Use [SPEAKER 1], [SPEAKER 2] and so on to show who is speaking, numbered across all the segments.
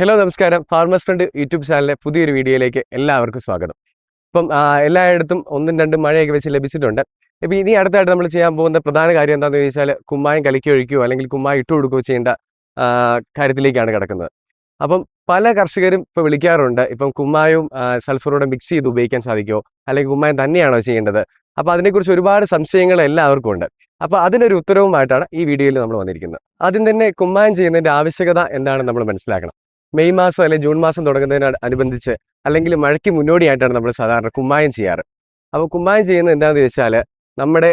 [SPEAKER 1] Hello നമസ്കാരം. Farmers front YouTube ചാനലിലെ പുതിയൊരു വീഡിയോയിലേക്ക് എല്ലാവർക്കും സ്വാഗതം. ഇപ്പം എല്ലായിടത്തും ഒന്നും രണ്ടും മഴയൊക്കെ വെച്ച് ലഭിച്ചിട്ടുണ്ട്. ഇപ്പം ഇനി അടുത്തായിട്ട് നമ്മൾ ചെയ്യാൻ പോകുന്ന പ്രധാന കാര്യം എന്താണെന്ന് ചോദിച്ചാൽ കുമ്മായം കലക്കി അല്ലെങ്കിൽ കുമ്മായം ഇട്ട് കൊടുക്കുകയോ ചെയ്യേണ്ട ആ, കാര്യത്തിലേക്കാണ് കിടക്കുന്നത്. അപ്പം പല കർഷകരും ഇപ്പോൾ വിളിക്കാറുണ്ട്, ഇപ്പം കുമ്മായവും സൾഫറോടെ മിക്സ് ചെയ്ത് ഉപയോഗിക്കാൻ സാധിക്കുമോ, അല്ലെങ്കിൽ കുമ്മായം തന്നെയാണോ ചെയ്യേണ്ടത്? അപ്പോൾ അതിനെക്കുറിച്ച് ഒരുപാട് സംശയങ്ങൾ എല്ലാവർക്കും ഉണ്ട്. അപ്പോൾ അതിനൊരു ഉത്തരവുമായിട്ടാണ് ഈ വീഡിയോയിൽ നമ്മൾ വന്നിരിക്കുന്നത്. ആദ്യം തന്നെ കുമ്മായം ചെയ്യുന്നതിന്റെ ആവശ്യകത എന്താണെന്ന് നമ്മൾ മനസ്സിലാക്കണം. മെയ് മാസം അല്ലെങ്കിൽ ജൂൺ മാസം തുടങ്ങുന്നതിനനുബന്ധിച്ച് അല്ലെങ്കിൽ മഴയ്ക്ക് മുന്നോടിയായിട്ടാണ് നമ്മൾ സാധാരണ കുമ്മായം ചെയ്യാറ്. അപ്പോൾ കുമ്മായം ചെയ്യുന്നത് എന്താണെന്ന് വെച്ചാൽ നമ്മുടെ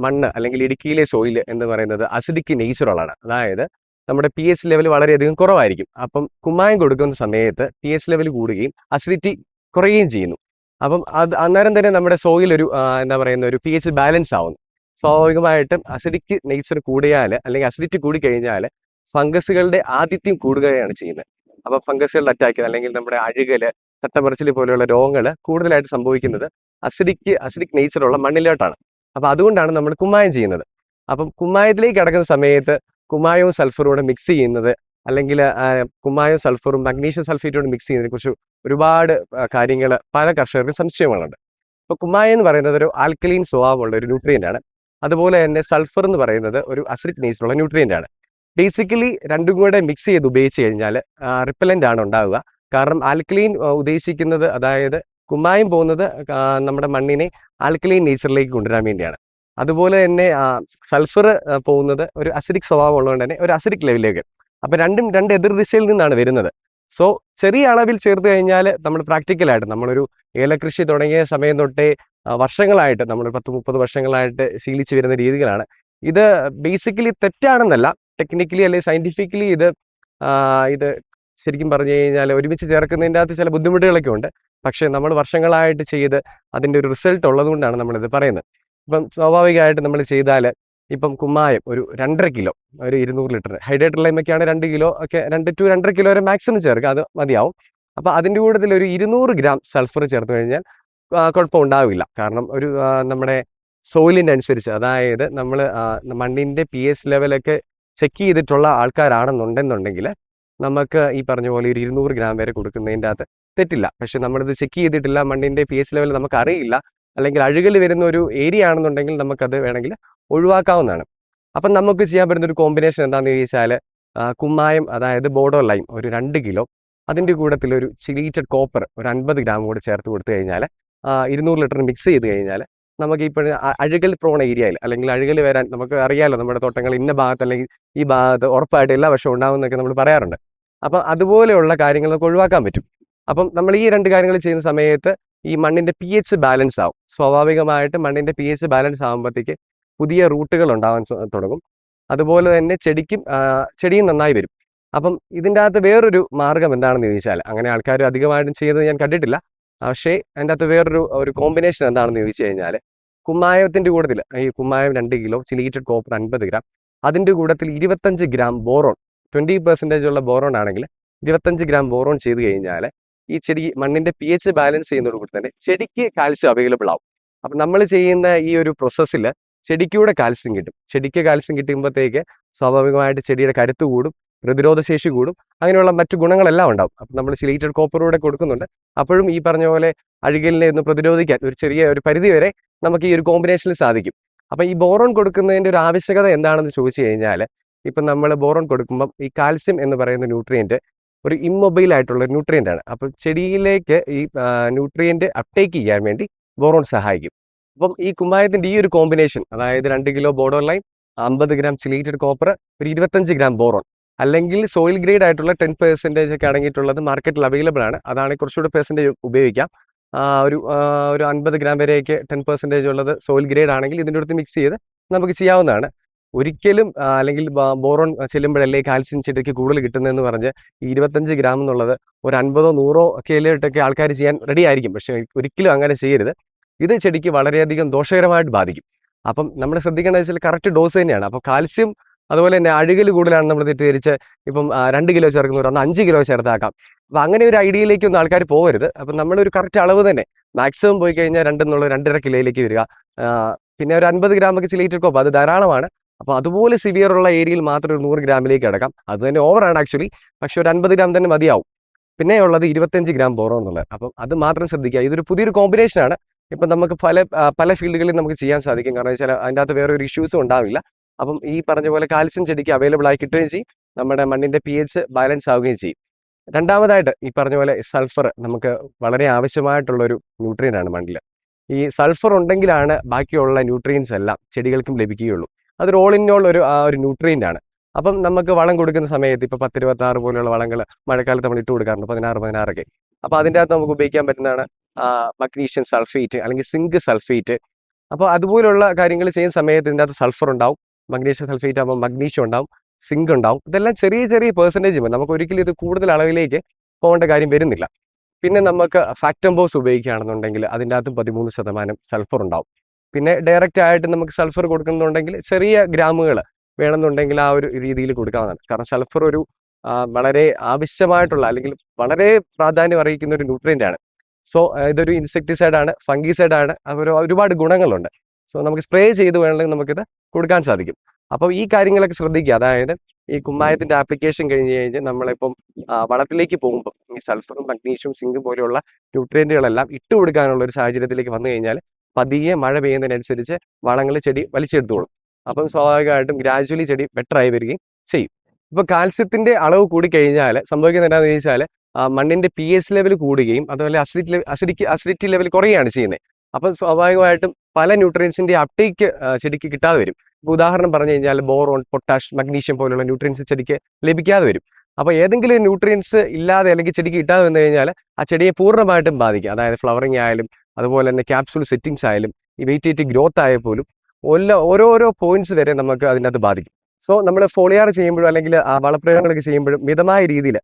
[SPEAKER 1] മണ്ണ് അല്ലെങ്കിൽ ഇടുക്കിയിലെ സോയിൽ എന്ന് പറയുന്നത് അസിഡിക് നേച്ചറുള്ളതാണ്. അതായത് നമ്മുടെ പി എച്ച് ലെവൽ വളരെയധികം കുറവായിരിക്കും. അപ്പം കുമ്മായം കൊടുക്കുന്ന സമയത്ത് പി എച്ച് ലെവൽ കൂടുകയും അസിഡിറ്റി കുറയുകയും ചെയ്യുന്നു. അപ്പം അത് അന്നേരം തന്നെ നമ്മുടെ സോയിൽ ഒരു എന്താ പറയുന്ന ഒരു പി എച്ച് ബാലൻസ് ആവുന്നു. സ്വാഭാവികമായിട്ടും അസിഡിക് നേച്ചർ കൂടിയാൽ അല്ലെങ്കിൽ അസിഡിറ്റി കൂടിക്കഴിഞ്ഞാൽ ഫംഗസുകളുടെ ആധിത്യം കൂടുകയാണ് ചെയ്യുന്നത്. അപ്പൊ ഫംഗസുകളുടെ അറ്റാക്ക് അല്ലെങ്കിൽ നമ്മുടെ അഴുകല്, തട്ടമറിച്ചിൽ പോലെയുള്ള രോഗങ്ങൾ കൂടുതലായിട്ട് സംഭവിക്കുന്നത് അസിഡിക് നേച്ചറുള്ള മണ്ണിലോട്ടാണ്. അപ്പൊ അതുകൊണ്ടാണ് നമ്മൾ കുമ്മായം ചെയ്യുന്നത്. അപ്പം കുമ്മായത്തിലേക്ക് കടക്കുന്ന സമയത്ത് കുമ്മായവും സൾഫറും കൂടെ മിക്സ് ചെയ്യുന്നത് അല്ലെങ്കിൽ കുമ്മായവും സൾഫറും മഗ്നീഷ്യം സൾഫേറ്റോട് മിക്സ് ചെയ്യുന്നതിനെ കുറിച്ച് ഒരുപാട് കാര്യങ്ങൾ പല കർഷകർക്കും സംശയങ്ങളുണ്ട്. ഇപ്പൊ കുമ്മായം എന്ന് പറയുന്നത് ഒരു ആൽക്കലീൻ സ്വഭാവമുള്ള ഒരു ന്യൂട്രിയന്റ് ആണ്. അതുപോലെ തന്നെ സൾഫർ എന്ന് പറയുന്നത് ഒരു അസിഡിക് നേച്ചറുള്ള ന്യൂട്രിയന്റ് ആണ്. ബേസിക്കലി രണ്ടും കൂടെ മിക്സ് ചെയ്ത് ഉപയോഗിച്ച് കഴിഞ്ഞാൽ റിപ്പലന്റ് ആണ് ഉണ്ടാവുക. കാരണം ആൽക്കലീൻ ഉദ്ദേശിക്കുന്നത്, അതായത് കുമ്മായം പോകുന്നത് നമ്മുടെ മണ്ണിനെ ആൽക്കലീൻ നേച്ചറിലേക്ക് കൊണ്ടുവരാൻ വേണ്ടിയാണ്. അതുപോലെ തന്നെ സൾഫർ പോകുന്നത് ഒരു അസിഡിക് സ്വഭാവം ഉള്ളതുകൊണ്ട് തന്നെ ഒരു അസിഡിക് ലെവലിലേക്ക്. അപ്പൊ രണ്ടും രണ്ട് എതിർ ദിശയിൽ നിന്നാണ് വരുന്നത്. സോ ചെറിയ അളവിൽ ചേർത്ത് കഴിഞ്ഞാൽ നമ്മൾ പ്രാക്ടിക്കലായിട്ട് നമ്മളൊരു ഏലകൃഷി തുടങ്ങിയ സമയം തൊട്ടേ വർഷങ്ങളായിട്ട് നമ്മൾ 10-30 വർഷങ്ങളായിട്ട് ശീലിച്ചു വരുന്ന രീതികളാണ്. ഇത് ബേസിക്കലി തെറ്റാണെന്നല്ല, ടെക്നിക്കലി അല്ലെങ്കിൽ സയന്റിഫിക്കലി ഇത് ശരിക്കും പറഞ്ഞു കഴിഞ്ഞാൽ ഒരുമിച്ച് ചേർക്കുന്നതിൻ്റെ അകത്ത് ചില ബുദ്ധിമുട്ടുകളൊക്കെ ഉണ്ട്. പക്ഷെ നമ്മൾ വർഷങ്ങളായിട്ട് ചെയ്ത് അതിൻ്റെ ഒരു റിസൾട്ട് ഉള്ളത് കൊണ്ടാണ് നമ്മളിത് പറയുന്നത്. ഇപ്പം സ്വാഭാവികമായിട്ട് നമ്മൾ ചെയ്താൽ ഇപ്പം കുമ്മായം ഒരു 2.5 കിലോ, ഒരു 200 ലിറ്റർ ഹൈഡ്രേറ്റഡ് ലൈമൊക്കെയാണ് 2 കിലോ ഒക്കെ, 2 to 2.5 കിലോ വരെ മാക്സിമം ചേർക്കുക, അത് മതിയാവും. അപ്പം അതിൻ്റെ കൂട്ടത്തിൽ ഒരു 200 ഗ്രാം സൾഫർ ചേർത്ത് കഴിഞ്ഞാൽ കുഴപ്പം ഉണ്ടാവില്ല. കാരണം ഒരു നമ്മുടെ സോയിലിൻ്റെ അനുസരിച്ച്, അതായത് നമ്മൾ മണ്ണിൻ്റെ പി എച്ച് ലെവലൊക്കെ ചെക്ക് ചെയ്തിട്ടുള്ള ആൾക്കാരാണെന്നുണ്ടെന്നുണ്ടെങ്കിൽ നമുക്ക് ഈ പറഞ്ഞ പോലെ ഒരു 200 ഗ്രാം വരെ കൊടുക്കുന്നതിൻ്റെ അകത്ത് തെറ്റില്ല. പക്ഷെ നമ്മളിത് ചെക്ക് ചെയ്തിട്ടില്ല, മണ്ണിൻ്റെ പി എച്ച് ലെവൽ നമുക്ക് അറിയില്ല, അല്ലെങ്കിൽ അഴുകൽ വരുന്ന ഒരു ഏരിയ ആണെന്നുണ്ടെങ്കിൽ നമുക്കത് വേണമെങ്കിൽ ഒഴിവാക്കാവുന്നതാണ്. അപ്പം നമുക്ക് ചെയ്യാൻ പറ്റുന്ന ഒരു കോമ്പിനേഷൻ എന്താണെന്ന് ചോദിച്ചാൽ കുമ്മായം, അതായത് ബോഡോ ലൈം ഒരു 2 കിലോ, അതിൻ്റെ കൂട്ടത്തിൽ ഒരു ചിലീറ്റഡ് കോപ്പർ ഒരു 50 ഗ്രാം കൂടെ ചേർത്ത് കൊടുത്തു കഴിഞ്ഞാൽ 200 ലിറ്റർ മിക്സ് ചെയ്ത് കഴിഞ്ഞാൽ നമുക്ക് ഇപ്പോൾ അഴുകൽ പ്രോണ ഏരിയയിൽ അല്ലെങ്കിൽ അഴുകൽ വരാൻ നമുക്ക് അറിയാമല്ലോ, നമ്മുടെ തോട്ടങ്ങൾ ഇന്ന ഭാഗത്ത് അല്ലെങ്കിൽ ഈ ഭാഗത്ത് ഉറപ്പായിട്ട് എല്ലാ വർഷവും ഉണ്ടാകുമെന്നൊക്കെ നമ്മൾ പറയാറുണ്ട്. അപ്പം അതുപോലെയുള്ള കാര്യങ്ങൾ നമുക്ക് ഒഴിവാക്കാൻ പറ്റും. അപ്പം നമ്മൾ ഈ 2 കാര്യങ്ങൾ ചെയ്യുന്ന സമയത്ത് ഈ മണ്ണിന്റെ പി എച്ച് ബാലൻസ് ആവും. സ്വാഭാവികമായിട്ട് മണ്ണിന്റെ പി എച്ച് ബാലൻസ് ആകുമ്പോഴത്തേക്ക് പുതിയ റൂട്ടുകൾ ഉണ്ടാവാൻ തുടങ്ങും. അതുപോലെ തന്നെ ചെടിയും നന്നായി വരും. അപ്പം ഇതിൻ്റെ അകത്ത് വേറൊരു മാർഗം എന്താണെന്ന് ചോദിച്ചാൽ, അങ്ങനെ ആൾക്കാർ അധികമായിട്ടും ചെയ്യുന്നത് ഞാൻ കണ്ടിട്ടില്ല, പക്ഷേ അതിൻ്റെ അകത്ത് വേറൊരു കോമ്പിനേഷൻ എന്താണെന്ന് ചോദിച്ചു കഴിഞ്ഞാൽ, കുമ്മായത്തിന്റെ കൂട്ടത്തിൽ ഈ കുമ്മായം 2 കിലോ, ചിലീറ്റഡ് കോപ്പർ 50 ഗ്രാം, അതിൻ്റെ കൂട്ടത്തിൽ 25 ഗ്രാം ബോറോൺ, 20% ഉള്ള ബോറോൺ ആണെങ്കിൽ 25 ഗ്രാം ബോറോൺ ചെയ്ത് കഴിഞ്ഞാൽ ഈ ചെടി മണ്ണിന്റെ പി എച്ച് ബാലൻസ് ചെയ്യുന്നതോടുകൂടി തന്നെ ചെടിക്ക് കാൽസ്യം അവൈലബിൾ ആവും. അപ്പം നമ്മൾ ചെയ്യുന്ന ഈ ഒരു പ്രോസസ്സിൽ ചെടിക്കൂടെ കാൽസ്യം കിട്ടും. ചെടിക്ക് കാൽസ്യം കിട്ടുമ്പോഴത്തേക്ക് സ്വാഭാവികമായിട്ട് ചെടിയുടെ കരുത്ത് കൂടും, പ്രതിരോധശേഷി കൂടും, അങ്ങനെയുള്ള മറ്റു ഗുണങ്ങളെല്ലാം ഉണ്ടാവും. അപ്പം നമ്മൾ ചിലീറ്റഡ് കോപ്പറൂടെ കൊടുക്കുന്നുണ്ട്. അപ്പോഴും ഈ പറഞ്ഞ പോലെ അഴുകലിനെ ഒന്ന് പ്രതിരോധിക്കാൻ ഒരു ചെറിയ ഒരു പരിധി വരെ നമുക്ക് ഈ ഒരു കോമ്പിനേഷനിൽ സാധിക്കും. അപ്പം ഈ ബോറോൺ കൊടുക്കുന്നതിൻ്റെ ഒരു ആവശ്യകത എന്താണെന്ന് ചോദിച്ചു കഴിഞ്ഞാൽ, ഇപ്പം നമ്മൾ ബോറോൺ കൊടുക്കുമ്പം ഈ കാൽസ്യം എന്ന് പറയുന്ന ന്യൂട്രിയന്റ് ഒരു ഇമ്മൊബൈൽ ആയിട്ടുള്ള ന്യൂട്രിയന്റ് ആണ്. അപ്പം ചെടിയിലേക്ക് ഈ ന്യൂട്രിയന്റ് അപ്ടേക്ക് ചെയ്യാൻ വേണ്ടി ബോറോൺ സഹായിക്കും. അപ്പം ഈ കുമ്മായത്തിന്റെ ഈ ഒരു കോമ്പിനേഷൻ, അതായത് 2 കിലോ ബോഡോ ലൈം, 50 ഗ്രാം ചിലീറ്റഡ് കോപ്പർ, ഒരു 25 ഗ്രാം ബോറോൺ, അല്ലെങ്കിൽ സോയിൽ ഗ്രേഡ് ആയിട്ടുള്ള 10% ഒക്കെ അടങ്ങിയിട്ടുള്ളത് മാർക്കറ്റിൽ അവൈലബിൾ ആണ്. അതാണെങ്കിൽ കുറച്ചുകൂടി പെർസെൻറ്റേജ് ഉപയോഗിക്കാം. ഒരു 50 ഗ്രാം വരെയൊക്കെ 10% ഉള്ളത് സോയിൽ ഗ്രേഡ് ആണെങ്കിൽ ഇതിൻ്റെ അടുത്ത് മിക്സ് ചെയ്ത് നമുക്ക് ചെയ്യാവുന്നതാണ്. ഒരിക്കലും അല്ലെങ്കിൽ ബോറോൺ ചെല്ലുമ്പോഴല്ലേ കാൽസ്യം ചെടിക്ക് കൂടുതൽ കിട്ടുന്നതെന്ന് പറഞ്ഞ് ഈ 25 ഗ്രാം എന്നുള്ളത് ഒരു 50-100 കിലോയിട്ടൊക്കെ ആൾക്കാർ ചെയ്യാൻ റെഡി ആയിരിക്കും. പക്ഷെ ഒരിക്കലും അങ്ങനെ ചെയ്യരുത്. ഇത് ചെടിക്ക് വളരെയധികം ദോഷകരമായിട്ട് ബാധിക്കും. അപ്പം നമ്മൾ ശ്രദ്ധിക്കേണ്ടത് വെച്ചാൽ കറക്റ്റ് ഡോസ് തന്നെയാണ്. അപ്പോൾ കാൽസ്യം അതുപോലെ തന്നെ അഴുകൽ കൂടുതലാണ് നമ്മൾ തെറ്റിദ്ധരിച്ച് ഇപ്പം 2 കിലോ ചേർക്കുന്നവർ അന്ന് 5 കിലോ ചേർത്താക്കാം. അപ്പം അങ്ങനെ ഒരു ഐഡിയയിലേക്കൊന്നും ആൾക്കാർ പോകരുത്. അപ്പം നമ്മളൊരു കറക്റ്റ് അളവ് തന്നെ, മാക്സിമം പോയി കഴിഞ്ഞാൽ 2.5 കിലോയിലേക്ക് വരിക. പിന്നെ ഒരു 50 ഗ്രാമൊക്കെ ചിലീറ്റഡ് കോപ്പ് അത് ധാരാളമാണ്. അപ്പോൾ അതുപോലെ സിവിയർ ഉള്ള ഏരിയയിൽ മാത്രം ഒരു 100 ഗ്രാമിലേക്ക് കിടക്കാം. അത് തന്നെ ഓവറാണ് ആക്ച്വലി, പക്ഷെ ഒരു 50 ഗ്രാം തന്നെ മതിയാവും. പിന്നെ ഉള്ളത് 25 ഗ്രാം ബോറോൺ എന്നുള്ളത്. അപ്പം അത് മാത്രം ശ്രദ്ധിക്കുക. ഇതൊരു പുതിയൊരു കോമ്പിനേഷനാണ്. ഇപ്പം നമുക്ക് പല ഫീൽഡുകളിൽ നമുക്ക് ചെയ്യാൻ സാധിക്കും. കാരണം വെച്ചാൽ അതിൻ്റെ അകത്ത് വേറെ ഒരു ഇഷ്യൂസും ഉണ്ടാവില്ല. അപ്പം ഈ പറഞ്ഞ പോലെ കാൽസ്യം ചെടിക്ക് അവൈലബിൾ ആയി കിട്ടുകയും ചെയ്യും. നമ്മുടെ മണ്ണിന്റെ pH ബാലൻസ് ആവുകയും ചെയ്യും. രണ്ടാമതായിട്ട് ഈ പറഞ്ഞ പോലെ സൾഫർ നമുക്ക് വളരെ ആവശ്യമായിട്ടുള്ള ഒരു ന്യൂട്രിയൻ്റ് ആണ് മണ്ണിൽ. ഈ സൾഫർ ഉണ്ടെങ്കിലാണ് ബാക്കിയുള്ള ന്യൂട്രിയൻസ് എല്ലാം ചെടികൾക്കും ലഭിക്കുകയുള്ളൂ. അതൊരു ഓൾ ഇൻ ഓൾ ഒരു ന്യൂട്രിയൻ്റ് ആണ്. അപ്പം നമുക്ക് വളം കൊടുക്കുന്ന സമയത്ത് ഇപ്പോൾ 10-26 പോലെയുള്ള വളങ്ങൾ മഴക്കാലത്ത് നമ്മൾ ഇട്ട് കൊടുക്കാറുണ്ട്, 16 ഒക്കെ. അപ്പോൾ അതിൻ്റെ അകത്ത് നമുക്ക് ഉപയോഗിക്കാൻ പറ്റുന്നതാണ് മഗ്നീഷ്യം സൾഫേറ്റ് അല്ലെങ്കിൽ സിങ്ക് സൾഫേറ്റ്. അപ്പോൾ അതുപോലുള്ള കാര്യങ്ങൾ ചെയ്യുന്ന സമയത്ത് ഇതിൻ്റെ അകത്ത് സൾഫർ ഉണ്ടാവും, മഗ്നീഷ്യം സൾഫേറ്റ് ആകുമ്പോൾ മഗ്നീഷ്യം ഉണ്ടാവും, സിങ്ക് ഉണ്ടാവും. ഇതെല്ലാം ചെറിയ ചെറിയ പെർസെൻറ്റേജ് മതി. നമുക്ക് ഒരിക്കലും ഇത് കൂടുതൽ അളവിലേക്ക് പോകേണ്ട കാര്യം വരുന്നില്ല. പിന്നെ നമുക്ക് ഫാക്ടംബോസ് ഉപയോഗിക്കുകയാണെന്നുണ്ടെങ്കിൽ അതിൻ്റെ അകത്ത് 13% സൾഫർ ഉണ്ടാവും. പിന്നെ ഡയറക്റ്റ് ആയിട്ട് നമുക്ക് സൾഫർ കൊടുക്കുന്നുണ്ടെങ്കിൽ ചെറിയ ഗ്രാമുകൾ വേണമെന്നുണ്ടെങ്കിൽ ആ ഒരു രീതിയിൽ കൊടുക്കാവുന്നതാണ്. കാരണം സൾഫർ ഒരു വളരെ ആവശ്യമായിട്ടുള്ള അല്ലെങ്കിൽ വളരെ പ്രാധാന്യം അറിയിക്കുന്ന ഒരു ന്യൂട്രിയൻ്റ് ആണ്. സോ ഇതൊരു ഇൻസെക്ടിസൈഡ് ആണ്, ഫംഗിസൈഡ് ആണ്. ഒരുപാട് ഗുണങ്ങളുണ്ട്. സോ നമുക്ക് സ്പ്രേ ചെയ്ത് വേണമെങ്കിൽ നമുക്കിത് കൊടുക്കാൻ സാധിക്കും. അപ്പോൾ ഈ കാര്യങ്ങളൊക്കെ ശ്രദ്ധിക്കുക. അതായത് ഈ കുമ്മായത്തിന്റെ ആപ്ലിക്കേഷൻ കഴിഞ്ഞ് കഴിഞ്ഞ് നമ്മളിപ്പം വളത്തിലേക്ക് പോകുമ്പോൾ ഈ സൾഫറും മഗ്നീഷ്യവും സിങ്കും പോലെയുള്ള ന്യൂട്രിയന്റുകളെല്ലാം ഇട്ട് കൊടുക്കാനുള്ള ഒരു സാഹചര്യത്തിലേക്ക് വന്നു കഴിഞ്ഞാൽ പതിയെ മഴ പെയ്യുന്നതിനനുസരിച്ച് വളങ്ങൾ ചെടി വലിച്ചെടുത്തോളും. അപ്പം സ്വാഭാവികമായിട്ടും ഗ്രാജുവലി ചെടി ബെറ്റർ ആയി വരികയും ചെയ്യും. ഇപ്പൊ കാൽസ്യത്തിന്റെ അളവ് കൂടി കഴിഞ്ഞാൽ സംഭവിക്കുന്നത് എന്താണെന്ന് ചോദിച്ചാൽ മണ്ണിന്റെ pH ലെവൽ കൂടുകയും അതുപോലെ അസിഡിറ്റി ലെവൽ കുറയുകയാണ് ചെയ്യുന്നത്. അപ്പം സ്വാഭാവികമായിട്ടും പല ന്യൂട്രിയൻസിന്റെ അപ്ടേക്ക് ചെടിക്ക് കിട്ടാതെ വരും. ഇപ്പൊ ഉദാഹരണം പറഞ്ഞു കഴിഞ്ഞാൽ ബോറോൺ, പൊട്ടാഷ്, മഗ്നീഷ്യം പോലുള്ള ന്യൂട്രിയൻസ് ചെടിക്ക് ലഭിക്കാതെ വരും. അപ്പോൾ ഏതെങ്കിലും ന്യൂട്രിയൻസ് ഇല്ലാതെ അല്ലെങ്കിൽ ചെടിക്ക് കിട്ടാതെ വന്നു കഴിഞ്ഞാൽ ആ ചെടിയെ പൂർണ്ണമായിട്ടും ബാധിക്കും. അതായത് ഫ്ലവറിംഗ് ആയാലും അതുപോലെ തന്നെ ക്യാപ്സൂൾ സെറ്റിംഗ്സ് ആയാലും ഈ വെയിറ്റേറ്റ് ഗ്രോത്ത് ആയാൽ പോലും ഓരോരോ പോയിന്റ്സ് വരെ നമുക്ക് അതിനകത്ത് ബാധിക്കും. സോ നമ്മൾ ഫോളിയാർ ചെയ്യുമ്പോഴും അല്ലെങ്കിൽ വളപ്രയോഗങ്ങളൊക്കെ ചെയ്യുമ്പോഴും മിതമായ രീതിയിൽ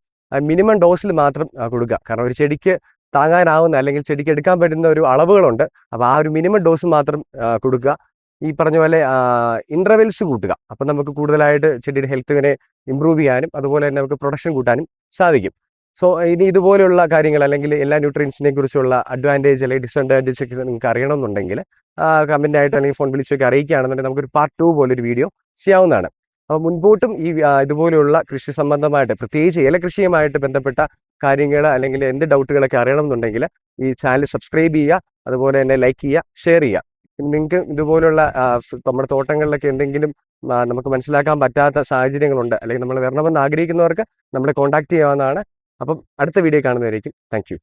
[SPEAKER 1] മിനിമം ഡോസിൽ മാത്രം കൊടുക്കുക. കാരണം ഒരു ചെടിക്ക് താങ്ങാനാവുന്ന അല്ലെങ്കിൽ ചെടിക്ക് എടുക്കാൻ പറ്റുന്ന ഒരു അളവുകളുണ്ട്. അപ്പോൾ ആ ഒരു മിനിമം ഡോസ് മാത്രം കൊടുക്കുക. ഈ പറഞ്ഞ പോലെ ഇന്റർവെൽസ് കൂട്ടുക. അപ്പം നമുക്ക് കൂടുതലായിട്ട് ചെടിയുടെ ഹെൽത്തിനെ ഇമ്പ്രൂവ് ചെയ്യാനും അതുപോലെ തന്നെ നമുക്ക് പ്രൊഡക്ഷൻ കൂട്ടാനും സാധിക്കും. സോ ഇനി ഇതുപോലെയുള്ള കാര്യങ്ങൾ അല്ലെങ്കിൽ എല്ലാ ന്യൂട്രിയൻസിനെ കുറിച്ചുള്ള അഡ്വാൻറ്റേജ് അല്ലെങ്കിൽ ഡിസഡ്വാൻറ്റേജ് ഒക്കെ നിങ്ങൾക്ക് അറിയണമെന്നുണ്ടെങ്കിൽ കമന്റ് ആയിട്ട് അല്ലെങ്കിൽ ഫോൺ വിളിച്ചൊക്കെ അറിയിക്കുകയാണെന്നുണ്ടെങ്കിൽ നമുക്കൊരു പാർട്ട് 2 പോലൊരു വീഡിയോ ചെയ്യാവുന്നതാണ്. അപ്പോൾ മുൻപോട്ടും ഈ ഇതുപോലെയുള്ള കൃഷി സംബന്ധമായിട്ട് പ്രത്യേകിച്ച് ഏലകൃഷിയുമായിട്ട് ബന്ധപ്പെട്ട കാര്യങ്ങൾ അല്ലെങ്കിൽ എന്ത് ഡൗട്ടുകളൊക്കെ അറിയണമെന്നുണ്ടെങ്കിൽ ഈ ചാനൽ സബ്സ്ക്രൈബ് ചെയ്യുക, അതുപോലെ തന്നെ ലൈക്ക് ചെയ്യുക, ഷെയർ ചെയ്യുക. നിങ്ങൾക്ക് ഇതുപോലുള്ള നമ്മുടെ തോട്ടങ്ങളിലൊക്കെ എന്തെങ്കിലും നമുക്ക് മനസ്സിലാക്കാൻ പറ്റാത്ത സാഹചര്യങ്ങളുണ്ട് അല്ലെങ്കിൽ നമ്മൾ വരണമെന്ന് ആഗ്രഹിക്കുന്നവർക്ക് നമ്മളെ കോൺടാക്ട് ചെയ്യാവുന്നതാണ്. അപ്പം അടുത്ത വീഡിയോ കാണുന്നതായിരിക്കും. Thank you.